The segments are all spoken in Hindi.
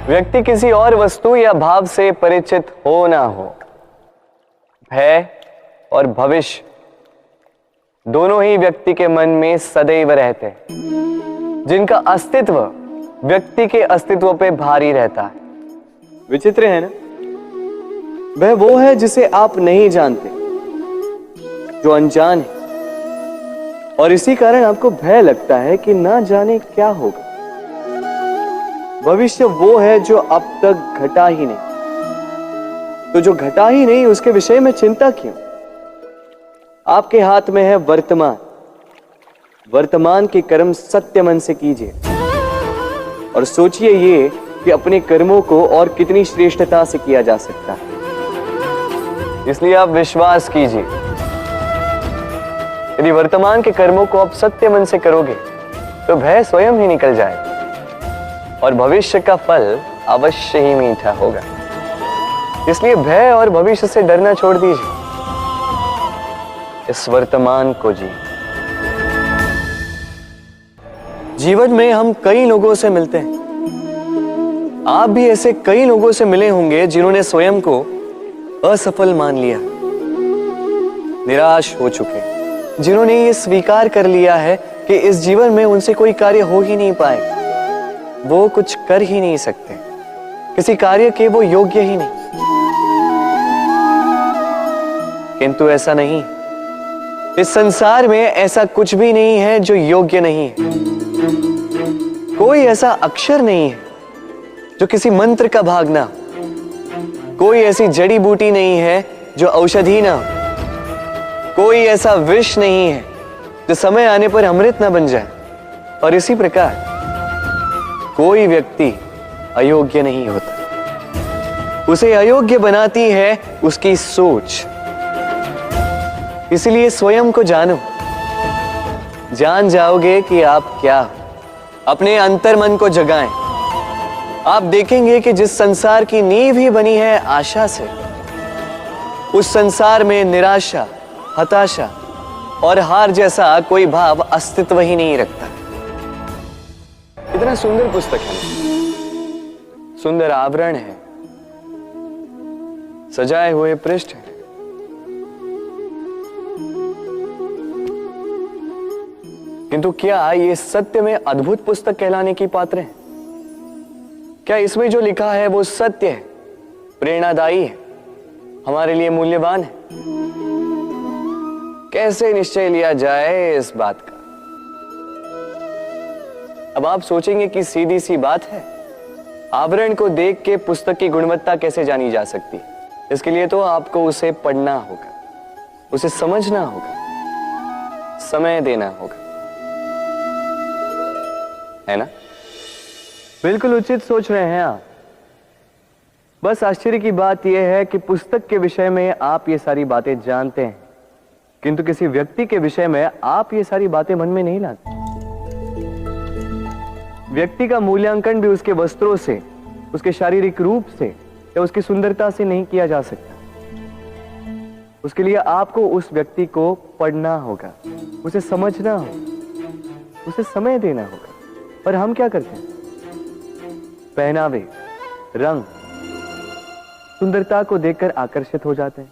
व्यक्ति किसी और वस्तु या भाव से परिचित हो ना हो, भय और भविष्य दोनों ही व्यक्ति के मन में सदैव रहते हैं, जिनका अस्तित्व व्यक्ति के अस्तित्व पे भारी रहता है। विचित्र है ना? वह वो है जिसे आप नहीं जानते, जो अनजान है, और इसी कारण आपको भय लगता है कि ना जाने क्या होगा। भविष्य वो है जो अब तक घटा ही नहीं, तो जो घटा ही नहीं उसके विषय में चिंता क्यों? आपके हाथ में है वर्तमान। वर्तमान के कर्म सत्य मन से कीजिए और सोचिए ये कि अपने कर्मों को और कितनी श्रेष्ठता से किया जा सकता है। इसलिए आप विश्वास कीजिए, यदि वर्तमान के कर्मों को आप सत्य मन से करोगे तो भय स्वयं ही निकल जाएगा और भविष्य का फल अवश्य ही मीठा होगा। इसलिए भय और भविष्य से डरना छोड़ दीजिए, इस वर्तमान को जी। जीवन में हम कई लोगों से मिलते हैं। आप भी ऐसे कई लोगों से मिले होंगे जिन्होंने स्वयं को असफल मान लिया, निराश हो चुके, जिन्होंने ये स्वीकार कर लिया है कि इस जीवन में उनसे कोई कार्य हो ही नहीं पाएगा, वो कुछ कर ही नहीं सकते, किसी कार्य के वो योग्य ही नहीं। किंतु ऐसा नहीं, इस संसार में ऐसा कुछ भी नहीं है जो योग्य नहीं है। कोई ऐसा अक्षर नहीं है जो किसी मंत्र का भाग ना हो, कोई ऐसी जड़ी बूटी नहीं है जो औषधि ना हो, कोई ऐसा विष नहीं है जो समय आने पर अमृत ना बन जाए। और इसी प्रकार कोई व्यक्ति अयोग्य नहीं होता, उसे अयोग्य बनाती है उसकी सोच। इसलिए स्वयं को जानो, जान जाओगे कि आप क्या हो। अपने अंतर मन को जगाएं। आप देखेंगे कि जिस संसार की नींव ही बनी है आशा से, उस संसार में निराशा, हताशा और हार जैसा कोई भाव अस्तित्व ही नहीं रखता। कितना सुंदर पुस्तक है, सुंदर आवरण है, सजाए हुए पृष्ठ है। किंतु क्या ये सत्य में अद्भुत पुस्तक कहलाने की पात्र है? क्या इसमें जो लिखा है वो सत्य है, प्रेरणादायी है, हमारे लिए मूल्यवान है? कैसे निश्चय लिया जाए इस बात का? अब आप सोचेंगे कि सीधी सी बात है, आवरण को देख के पुस्तक की गुणवत्ता कैसे जानी जा सकती है? इसके लिए तो आपको उसे पढ़ना होगा, उसे समझना होगा, समय देना होगा, है ना? बिल्कुल उचित सोच रहे हैं आप। बस आश्चर्य की बात यह है कि पुस्तक के विषय में आप ये सारी बातें जानते हैं, किंतु किसी व्यक्ति के विषय में आप ये सारी बातें मन में नहीं लाते। व्यक्ति का मूल्यांकन भी उसके वस्त्रों से, उसके शारीरिक रूप से या उसकी सुंदरता से नहीं किया जा सकता। उसके लिए आपको उस व्यक्ति को पढ़ना होगा, उसे समझना होगा, उसे समय देना होगा। पर हम क्या करते हैं? पहनावे, रंग, सुंदरता को देखकर आकर्षित हो जाते हैं,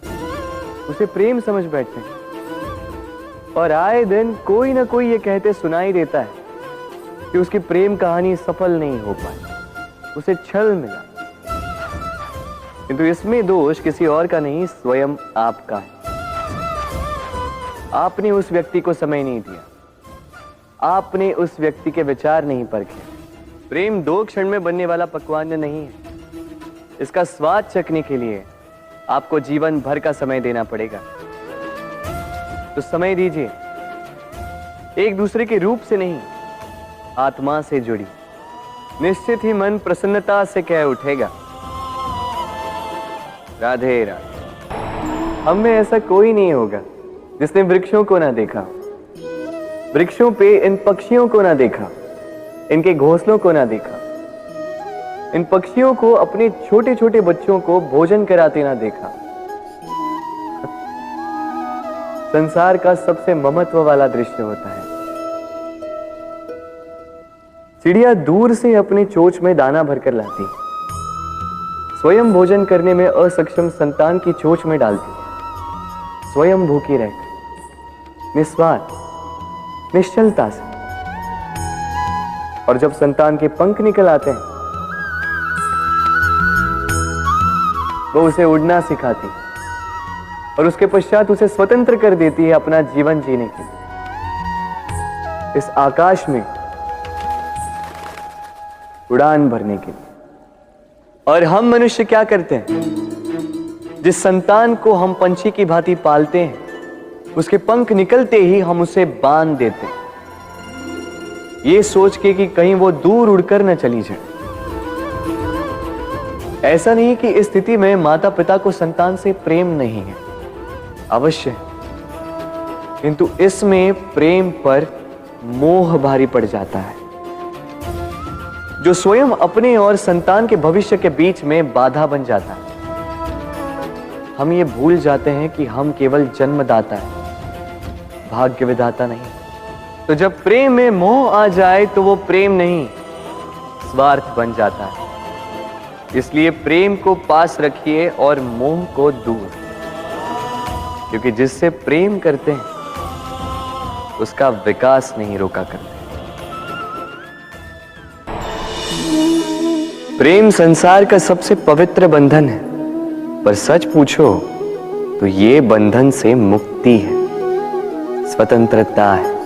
उसे प्रेम समझ बैठते हैं और आए दिन कोई ना कोई ये कहते सुनाई देता है कि उसकी प्रेम कहानी सफल नहीं हो पाई, उसे छल मिला। किंतु इसमें दोष किसी और का नहीं, स्वयं आपका है। आपने उस व्यक्ति को समय नहीं दिया, आपने उस व्यक्ति के विचार नहीं परखे। प्रेम 2 क्षण में बनने वाला पकवान नहीं है, इसका स्वाद चखने के लिए आपको जीवन भर का समय देना पड़ेगा। तो समय दीजिए, एक दूसरे के रूप से नहीं, आत्मा से जुड़ी, निश्चित ही मन प्रसन्नता से कह उठेगा, राधे राधे। हम में ऐसा कोई नहीं होगा जिसने वृक्षों को ना देखा, वृक्षों पे इन पक्षियों को ना देखा, इनके घोंसलों को ना देखा, इन पक्षियों को अपने छोटे छोटे बच्चों को भोजन कराते ना देखा। संसार का सबसे ममत्व वाला दृश्य होता है। चिड़िया दूर से अपने चोंच में दाना भरकर लाती, स्वयं भोजन करने में असक्षम संतान की चोंच में डालती है, स्वयं भूखी रहकर निस्वार्थ निश्चलता से। और जब संतान के पंख निकल आते हैं, वो उसे उड़ना सिखाती और उसके पश्चात उसे स्वतंत्र कर देती है अपना जीवन जीने के लिए, इस आकाश में उड़ान भरने के लिए। और हम मनुष्य क्या करते हैं? जिस संतान को हम पंछी की भांति पालते हैं, उसके पंख निकलते ही हम उसे बांध देते हैं, ये सोच के कि कहीं वो दूर उड़कर न चली जाए। ऐसा नहीं कि इस स्थिति में माता पिता को संतान से प्रेम नहीं है, अवश्य, किंतु इसमें प्रेम पर मोह भारी पड़ जाता है, जो स्वयं अपने और संतान के भविष्य के बीच में बाधा बन जाता है। हम ये भूल जाते हैं कि हम केवल जन्मदाता हैं, भाग्य विधाता नहीं। तो जब प्रेम में मोह आ जाए तो वो प्रेम नहीं, स्वार्थ बन जाता है। इसलिए प्रेम को पास रखिए और मोह को दूर, क्योंकि जिससे प्रेम करते हैं उसका विकास नहीं रोका करते। प्रेम संसार का सबसे पवित्र बंधन है, पर सच पूछो तो ये बंधन से मुक्ति है, स्वतंत्रता है।